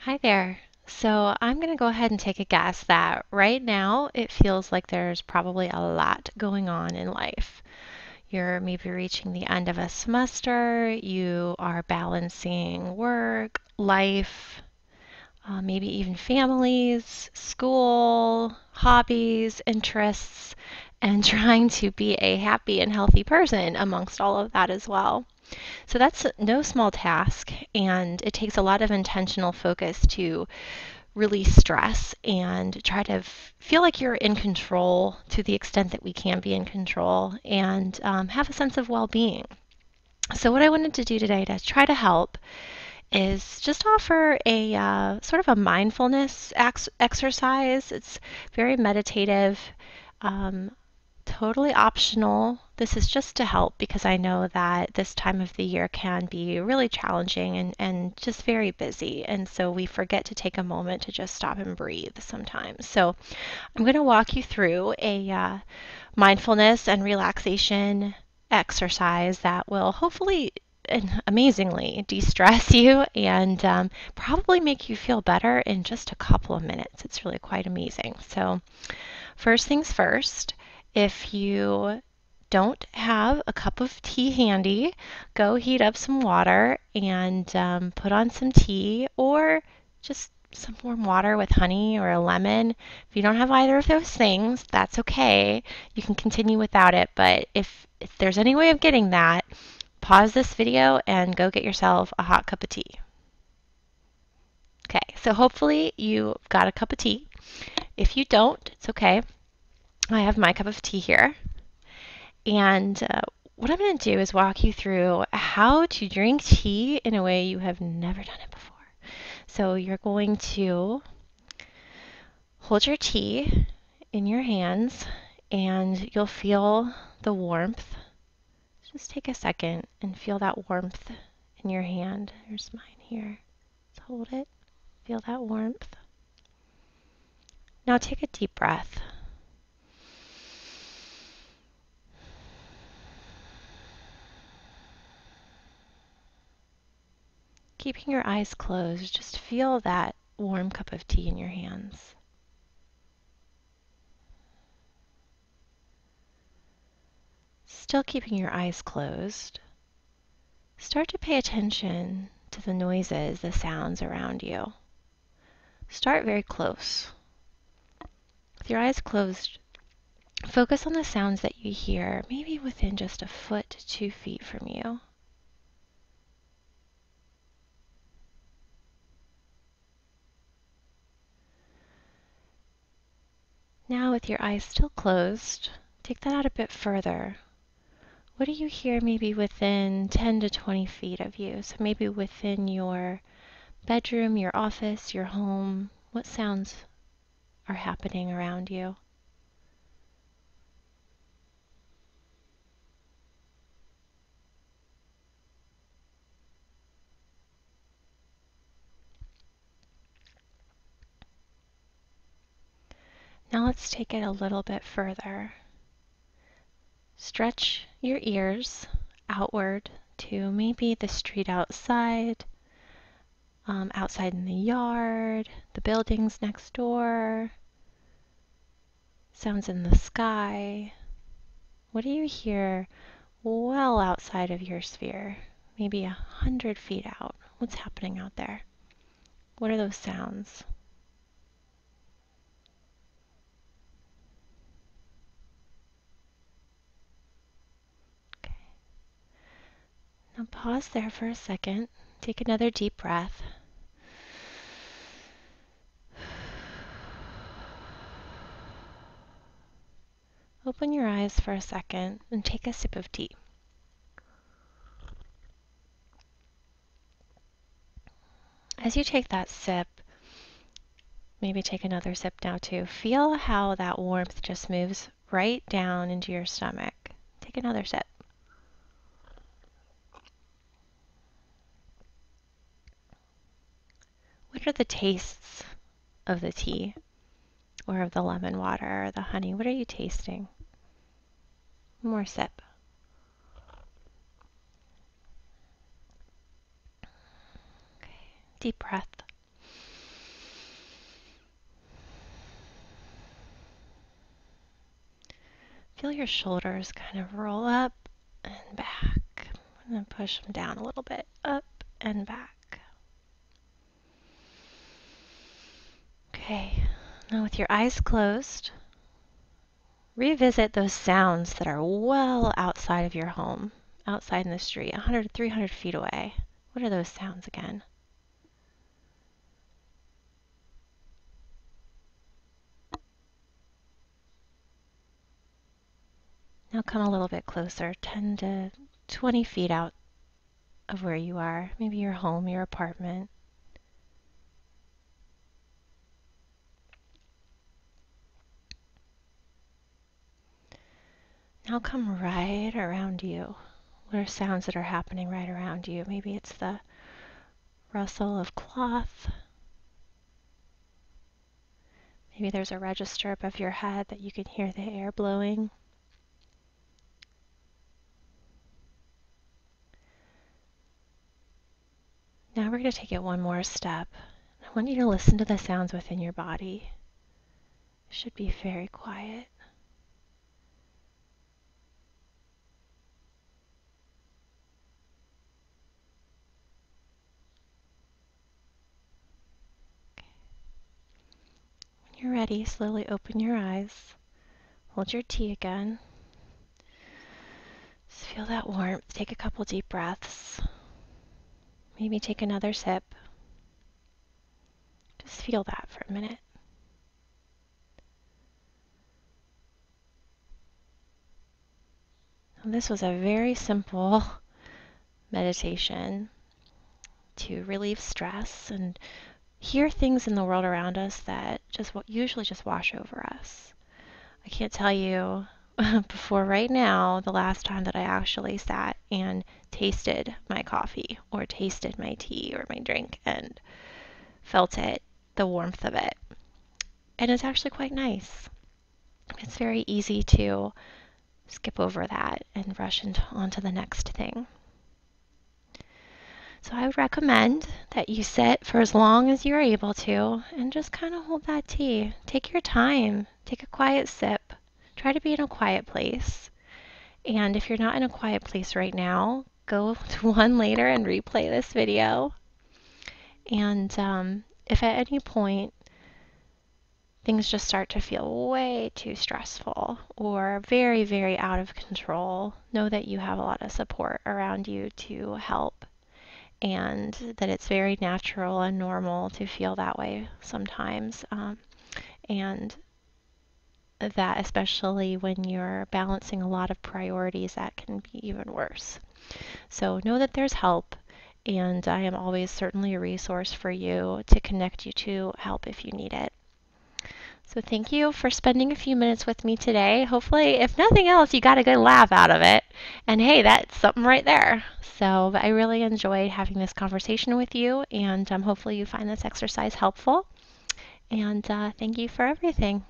Hi there. So I'm going to go ahead and take a guess that right now it feels like there's probably a lot going on in life. You're maybe reaching the end of a semester, you are balancing work, life, maybe even families, school, hobbies, interests, and trying to be a happy and healthy person amongst all of that as well. So that's no small task, and it takes a lot of intentional focus to release stress and try to feel like you're in control to the extent that we can be in control and have a sense of well being. So, what I wanted to do today to try to help is just offer a sort of a mindfulness exercise. It's very meditative. Um, Totally optional. This is just to help because I know that this time of the year can be really challenging and just very busy. And so we forget to take a moment to just stop and breathe sometimes. So I'm going to walk you through a mindfulness and relaxation exercise that will hopefully and amazingly de-stress you and probably make you feel better in just a couple of minutes. It's really quite amazing. So first things first, if you don't have a cup of tea handy, go heat up some water and put on some tea or just some warm water with honey or a lemon. If you don't have either of those things, that's okay. You can continue without it, but if there's any way of getting that, pause this video and go get yourself a hot cup of tea. Okay, so hopefully you've got a cup of tea. If you don't, it's okay. I have my cup of tea here. And what I'm going to do is walk you through how to drink tea in a way you have never done it before. So you're going to hold your tea in your hands and you'll feel the warmth. Just take a second and feel that warmth in your hand. There's mine here. Let's hold it. Feel that warmth. Now take a deep breath. Keeping your eyes closed, just feel that warm cup of tea in your hands. Still keeping your eyes closed, start to pay attention to the noises, the sounds around you. Start very close. With your eyes closed, focus on the sounds that you hear, maybe within just a foot to 2 feet from you. Now, with your eyes still closed, take that out a bit further. What do you hear maybe within 10 to 20 feet of you? So maybe within your bedroom, your office, your home. What sounds are happening around you? Now let's take it a little bit further. Stretch your ears outward to maybe the street outside, outside in the yard, the buildings next door, sounds in the sky. What do you hear well outside of your sphere? Maybe 100 feet out. What's happening out there? What are those sounds? Okay. Now pause there for a second. Take another deep breath. Open your eyes for a second and take a sip of tea. As you take that sip, maybe take another sip now too. Feel how that warmth just moves right down into your stomach. Take another sip. What are the tastes of the tea or of the lemon water or the honey? What are you tasting? One more sip. Okay. Deep breath. Feel your shoulders kind of roll up and back. And then push them down a little bit, up and back. Okay, now with your eyes closed, revisit those sounds that are well outside of your home, outside in the street, 100, 300 feet away. What are those sounds again? Now come a little bit closer, 10 to 20 feet out of where you are, maybe your home, your apartment. Now come right around you. What are sounds that are happening right around you? Maybe it's the rustle of cloth. Maybe there's a register above your head that you can hear the air blowing. Now we're going to take it one more step. I want you to listen to the sounds within your body. It should be very quiet. When you're ready, slowly open your eyes. Hold your tea again. Just feel that warmth. Take a couple deep breaths. Maybe take another sip. Just feel that for a minute. And this was a very simple meditation to relieve stress and hear things in the world around us that usually just wash over us. I can't tell you before right now the last time that I actually sat and tasted my coffee or tasted my tea or my drink and felt it, the warmth of it. And it's actually quite nice. It's very easy to skip over that and rush onto the next thing. So I would recommend that you sit for as long as you're able to and just kind of hold that tea. Take your time. Take a quiet sip. Try to be in a quiet place. And if you're not in a quiet place right now, go to one later and replay this video. And if at any point things just start to feel way too stressful or very, very out of control, know that you have a lot of support around you to help. And that it's very natural and normal to feel that way sometimes. And that especially when you're balancing a lot of priorities, that can be even worse. So know that there's help, and I am always certainly a resource for you to connect you to help if you need it. So thank you for spending a few minutes with me today. Hopefully, if nothing else, you got a good laugh out of it. And hey, that's something right there. So I really enjoyed having this conversation with you, and hopefully you find this exercise helpful. And thank you for everything.